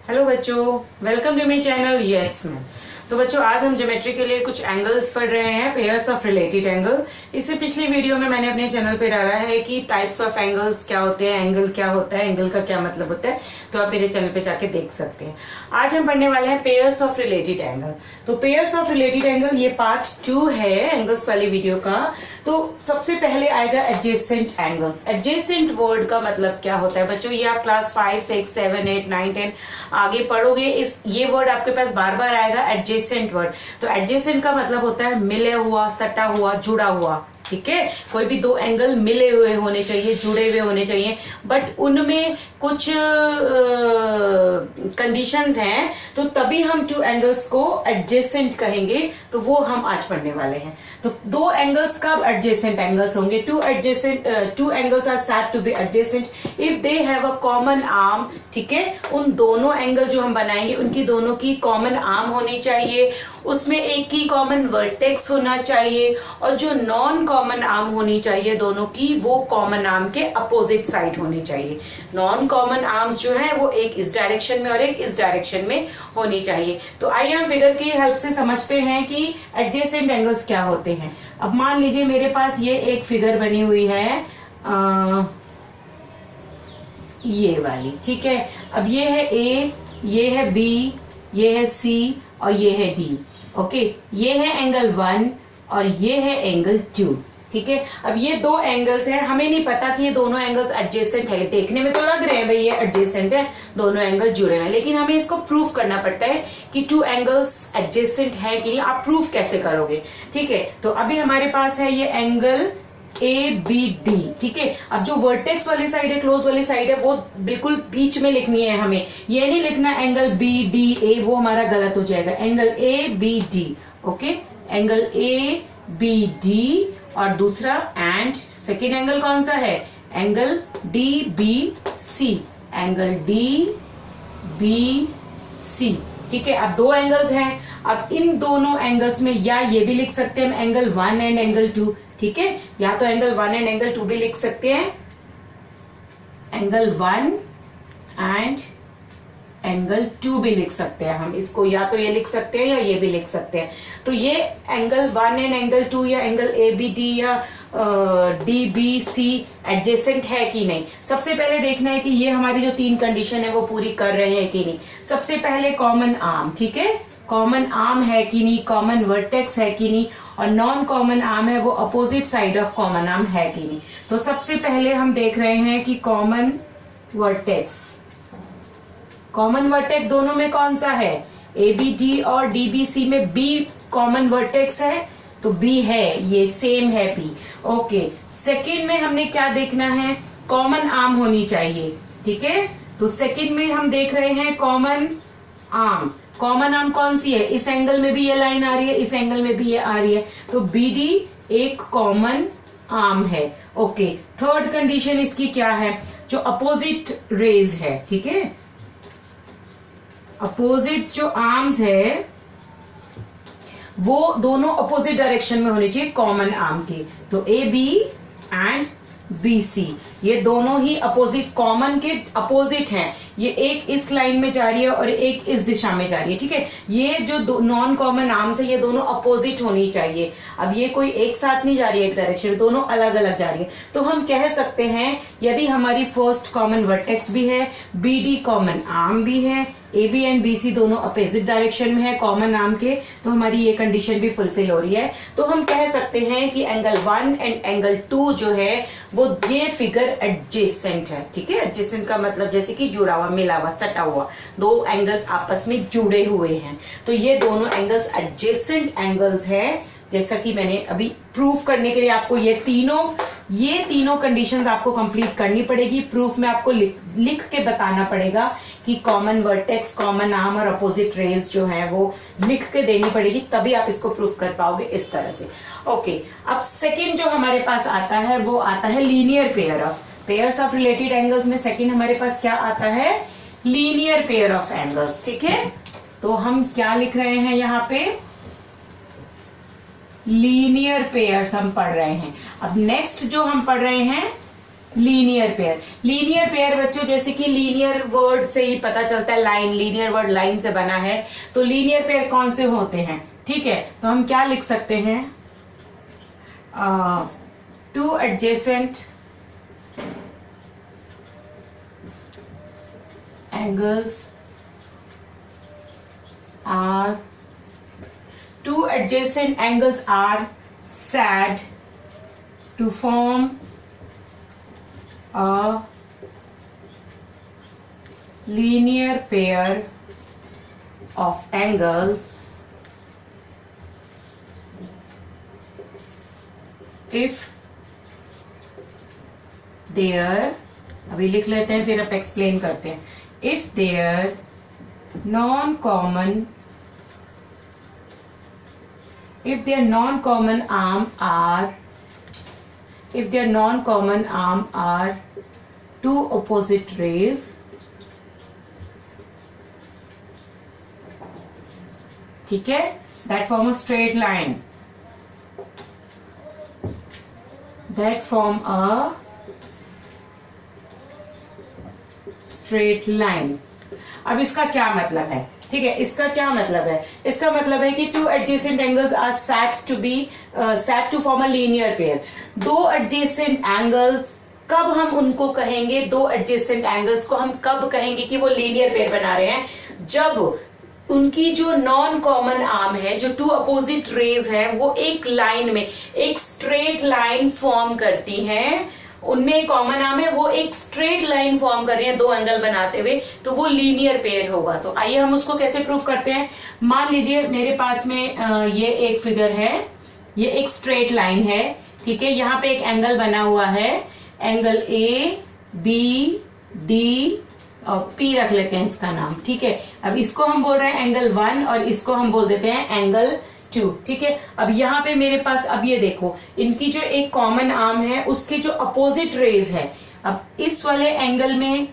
Hello बच्चों, welcome to my channel. Yes ma'am. तो बच्चों, आज हम ज्योमेट्री के लिए कुछ एंगल्स पढ़ रहे हैं, पेयर्स ऑफ रिलेटेड एंगल। इससे पिछली वीडियो में मैंने अपने चैनल पे डाला है कि टाइप्स ऑफ एंगल्स क्या होते हैं, एंगल क्या होता है, एंगल का क्या मतलब होता है, तो आप मेरे चैनल पे जाके देख सकते हैं। आज हम पढ़ने वाले हैं पेयर्स ऑफ रिलेटेड एंगल। तो पेयर्स ऑफ रिलेटेड एंगल ये पार्ट 2 है एंगल्स वाली वीडियो का। तो सबसे पहले आएगा एडजेसेंट एंगल्स। एडजेसेंट वर्ड का मतलब क्या होता है बच्चों, ये आप क्लास 5, 6, 7, 8, 9, 10 आगे पढ़ोगे, ये वर्ड आपके पास बार बार आएगा, एडजेसेंट वर्ड। तो एडजेसेंट का मतलब होता है मिले हुआ, सटा हुआ, जुड़ा हुआ। ठीक है, कोई भी दो एंगल मिले हुए होने चाहिए, जुड़े हुए होने चाहिए, बट उनमें कुछ कंडीशंस हैं, तो तभी हम टू एंगल्स को एडजेसेंट कहेंगे। तो वो हम आज पढ़ने वाले हैं। तो दो एंगल्स कब एडजेसेंट एंगल्स होंगे? Two angles are said to be adjacent if they have a common arm. ठीक है, उन दोनों एंगल जो हम बनाएंगे उनकी दोनों की कॉमन आर्म होनी चाहिए, उसमें एक की कॉमन वर्टेक्स होना चाहिए, और जो नॉन कॉमन आर्म होनी चाहिए दोनों की, वो कॉमन आर्म के अपोजिट साइड होनी चाहिए। नॉन कॉमन आर्म्स जो है वो एक इस डायरेक्शन में और एक इस डायरेक्शन में होनी चाहिए। तो आइए हम फिगर की हेल्प से समझते हैं कि एडजेसेंट एंगल्स क्या होते हैं। अब मान लीजिए मेरे पास ये एक फिगर बनी हुई है, ये वाली। ठीक है, अब ये है ए, ये है बी, ये है सी और ये है डी। ओके, ये है एंगल 1 और ये है एंगल 2। ठीक है, अब ये दो एंगल्स हैं, हमें नहीं पता कि ये दोनों एंगल्स एडजेसेंट है। देखने में तो लग रहे हैं भाई ये एडजेसेंट है, दोनों एंगल जुड़े हैं, लेकिन हमें इसको प्रूफ करना पड़ता है कि टू एंगल्स एडजेसेंट है कि नहीं। आप प्रूफ कैसे करोगे? ठीक है, तो अभी हमारे पास है ये एंगल ए बी डी। ठीक है, अब जो वर्टेक्स वाली साइड है, क्लोज वाली साइड है, वो बिल्कुल बीच में लिखनी है हमें। ये नहीं लिखना एंगल बी डी ए, वो हमारा गलत हो जाएगा। Angle A B D. Okay, angle A B D, और दूसरा एंड सेकेंड एंगल कौन सा है? Angle D B C. Angle D B C. ठीक है, अब दो एंगल्स हैं। अब इन दोनों एंगल्स में या ये भी लिख सकते हैं हम एंगल 1 एंड एंगल 2। ठीक है, या तो एंगल 1 एंड एंगल 2 भी लिख सकते हैं, एंगल 1 एंड एंगल 2 भी लिख सकते हैं हम इसको, या तो ये लिख सकते हैं या ये भी लिख सकते हैं। तो ये एंगल 1 एंड एंगल 2 या एंगल ए बी डी या डी बी सी एडजेसेंट है कि नहीं। सबसे पहले देखना है कि ये हमारी जो 3 कंडीशन है वो पूरी कर रहे हैं कि नहीं। सबसे पहले कॉमन आर्म। ठीक है, कॉमन आर्म है कि नहीं, कॉमन वर्टेक्स है कि नहीं, और नॉन कॉमन आर्म है वो opposite side of common arm है कि नहीं। तो सबसे पहले हम देख रहे हैं कि कॉमन वर्टेक्स। कॉमन वर्टेक्स दोनों में कौन सा है? ए बी डी और डी बी सी में बी कॉमन वर्टेक्स है, तो बी है, ये सेम है बी। ओके, सेकेंड में हमने क्या देखना है? कॉमन आर्म होनी चाहिए। ठीक है, तो सेकेंड में हम देख रहे हैं कॉमन आर्म। कॉमन आर्म कौन सी है? इस एंगल में भी ये लाइन आ रही है, इस एंगल में भी ये आ रही है, तो बी डी एक कॉमन आर्म है। ओके, थर्ड कंडीशन इसकी क्या है? जो अपोजिट रेज है। ठीक है, अपोजिट जो आर्म्स है वो दोनों अपोजिट डायरेक्शन में होनी चाहिए कॉमन आर्म के। तो A B and B C, ये दोनों ही अपोजिट, कॉमन के अपोजिट हैं। ये एक इस लाइन में जा रही है और एक इस दिशा में जा रही है। ठीक है, ये जो नॉन कॉमन आर्म्स है ये दोनों अपोजिट होनी चाहिए। अब ये कोई एक साथ नहीं जा रही है एक डायरेक्शन में, दोनों अलग अलग जा रही है। तो हम कह सकते हैं यदि हमारी फर्स्ट कॉमन वर्टेक्स भी है, बी डी कॉमन आर्म भी है, A B and B C दोनों अपोजिट डायरेक्शन में है कॉमन आर्म के, तो हमारी ये कंडीशन भी फुलफिल हो रही है। तो हम कह सकते हैं कि एंगल 1 एंड एंगल 2 जो है वो ये फिगर एडजेसेंट है। ठीक है, एडजेसेंट का मतलब जैसे कि जुड़ा हुआ, मिला हुआ, सटा हुआ, दो एंगल्स आपस में जुड़े हुए हैं, तो ये दोनों एंगल्स एडजेसेंट एंगल्स है। जैसा कि मैंने अभी प्रूफ करने के लिए आपको ये तीनों कंडीशंस आपको कंप्लीट करनी पड़ेगी। प्रूफ में आपको लिख के बताना पड़ेगा कि कॉमन वर्टेक्स, कॉमन आर्म और अपोजिट रेज जो है वो लिख के देनी पड़ेगी, तभी आप इसको प्रूफ कर पाओगे इस तरह से। ओके, अब सेकेंड जो हमारे पास आता है वो आता है linear pairs of related angles में सेकेंड हमारे पास क्या आता है? Linear pair of angles. ठीक है, तो हम क्या लिख रहे हैं यहाँ पे? लीनियर पेयर्स हम पढ़ रहे हैं। अब नेक्स्ट जो हम पढ़ रहे हैं लीनियर पेयर। लीनियर पेयर बच्चों, जैसे कि लीनियर वर्ड से ही पता चलता है, लाइन, लीनियर वर्ड लाइन से बना है, तो लीनियर पेयर कौन से होते हैं, ठीक है। तो हम क्या लिख सकते हैं, two adjacent angles are, two adjacent angles are said to form a linear pair of angles if their, अभी लिख लेते हैं फिर आप एक्सप्लेन करते हैं, if their non-common arm are two opposite rays, ठीक है, that form a straight line, that form a straight line। अब इसका क्या मतलब है, ठीक है, इसका क्या मतलब है, इसका मतलब है कि two adjacent angles are set to form a linear pair. दो एडजेसेंट एंगल्स, कब हम उनको कहेंगे, दो एडजेसेंट एंगल्स को हम कब कहेंगे कि वो लीनियर पेयर बना रहे हैं, जब उनकी जो नॉन कॉमन आर्म है, जो टू अपोजिट रेज है, वो एक लाइन में एक स्ट्रेट लाइन फॉर्म करती हैं, उनमें कॉमन आर्म है, वो एक स्ट्रेट लाइन फॉर्म कर रहे हैं दो एंगल बनाते हुए, तो वो लीनियर पेयर होगा। तो आइए हम उसको कैसे प्रूव करते हैं। मान लीजिए मेरे पास में ये एक फिगर है, ये एक स्ट्रेट लाइन है, ठीक है, यहाँ पे एक एंगल बना हुआ है, एंगल ए बी डी और पी रख लेते हैं इसका नाम, ठीक है। अब इसको हम बोल रहे हैं एंगल 1 और इसको हम बोल देते हैं एंगल 2, ठीक है। अब यहाँ पे मेरे पास, अब ये देखो, इनकी जो एक कॉमन आर्म है उसके जो अपोजिट रेज है, अब इस वाले एंगल में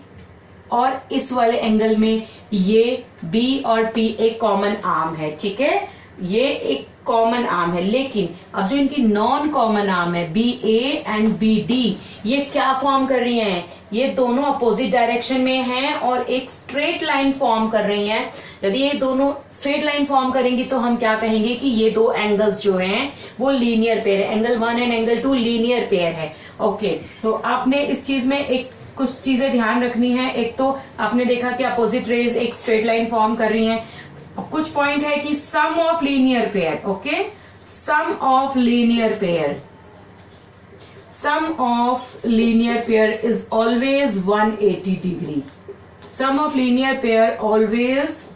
और इस वाले एंगल में ये बी और पी एक कॉमन आर्म है, ठीक है, ये एक कॉमन आर्म है। लेकिन अब जो इनकी नॉन कॉमन आर्म है B A and B D, ये क्या फॉर्म कर रही हैं, ये दोनों अपोजिट डायरेक्शन में हैं और एक स्ट्रेट लाइन फॉर्म कर रही हैं। यदि ये दोनों स्ट्रेट लाइन फॉर्म करेंगी तो हम क्या कहेंगे कि ये दो एंगल्स जो हैं वो लीनियर पेयर है, angle 1 and angle 2 linear pair है। ओके, तो आपने इस चीज में एक कुछ चीजें ध्यान रखनी है। एक तो आपने देखा कि अपोजिट रेज एक स्ट्रेट लाइन फॉर्म कर रही हैं। कुछ पॉइंट है कि sum of linear pair, okay, sum of linear pair, sum of linear pair is always 180 degree, sum of linear pair always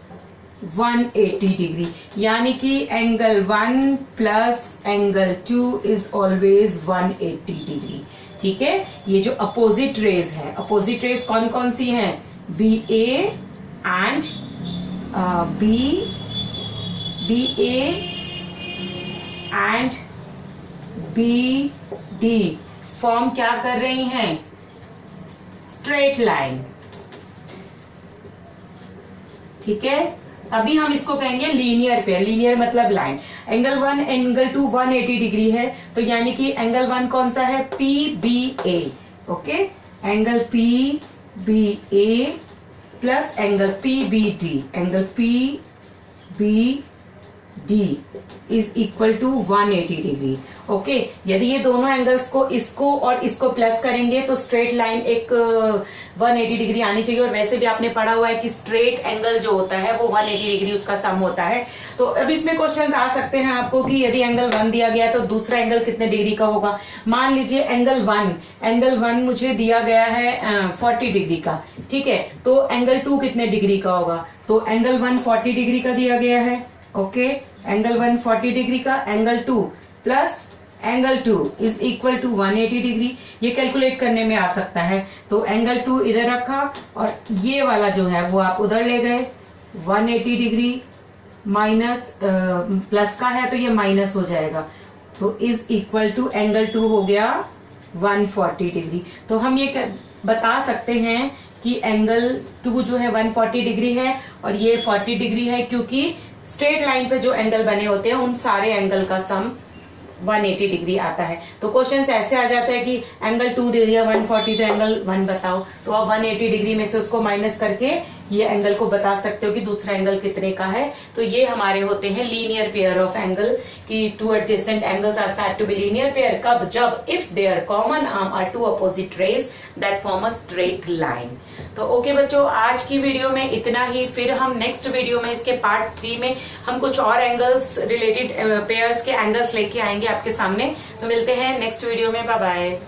180 degree, यानी कि angle 1 plus angle 2 is always 180 degree, ठीक है। ये जो अपोजिट रेज है, opposite rays कौन कौन सी हैं, B A and B A and B D form क्या कर रही हैं, स्ट्रेट लाइन, ठीक है। अभी हम इसको कहेंगे लीनियर पेयर, लीनियर मतलब लाइन। एंगल 1 एंगल 2 180 डिग्री है, तो यानी कि एंगल 1 कौन सा है, P B A, okay, angle P B A plus angle P B D, angle P B D is equal to 180 degree, okay. यदि ये दोनों एंगल्स को, इसको और इसको प्लस करेंगे तो स्ट्रेट लाइन एक 180 डिग्री आनी चाहिए। और वैसे भी आपने पढ़ा हुआ है कि स्ट्रेट एंगल जो होता है वो 180 डिग्री उसका सम होता है। तो अब इसमें क्वेश्चंस आ सकते हैं आपको कि यदि एंगल 1 दिया गया है तो दूसरा एंगल कितने डिग्री का होगा। मान लीजिए एंगल 1 मुझे दिया गया है 40 डिग्री का, ठीक है, तो एंगल 2 कितने डिग्री का होगा, तो एंगल 1 40 डिग्री का दिया गया है, ओके, एंगल 1 40 डिग्री का, angle 2 plus angle 2 is equal to 180 degree. ये कैलकुलेट करने में आ सकता है। तो एंगल 2 इधर रखा और ये वाला जो है वो आप उधर ले गए, 180 डिग्री माइनस प्लस का है तो ये माइनस हो जाएगा, तो इज इक्वल टू एंगल 2 हो गया 140 डिग्री। तो हम ये बता सकते हैं कि एंगल 2 जो है 140 डिग्री है और ये 40 डिग्री है, क्योंकि स्ट्रेट लाइन पे जो एंगल बने होते हैं उन सारे एंगल का सम 180 डिग्री आता है। तो क्वेश्चन ऐसे आ जाता है कि एंगल 2 दे दिया 140, तो एंगल 1 बताओ, तो आप 180 डिग्री में से उसको माइनस करके ये एंगल को बता सकते हो कि दूसरा एंगल कितने का है। तो ये हमारे होते हैं लीनियर पेयर ऑफ एंगल, कि two adjacent angles are said to be linear pair कब, जब if there common arm are two opposite rays that form a straight line. तो ओके बच्चों, आज की वीडियो में इतना ही। फिर हम नेक्स्ट वीडियो में इसके पार्ट 3 में हम कुछ और एंगल्स रिलेटेड पेयर्स के एंगल्स लेके आएंगे आपके सामने। तो मिलते हैं नेक्स्ट वीडियो में, बाय बाय।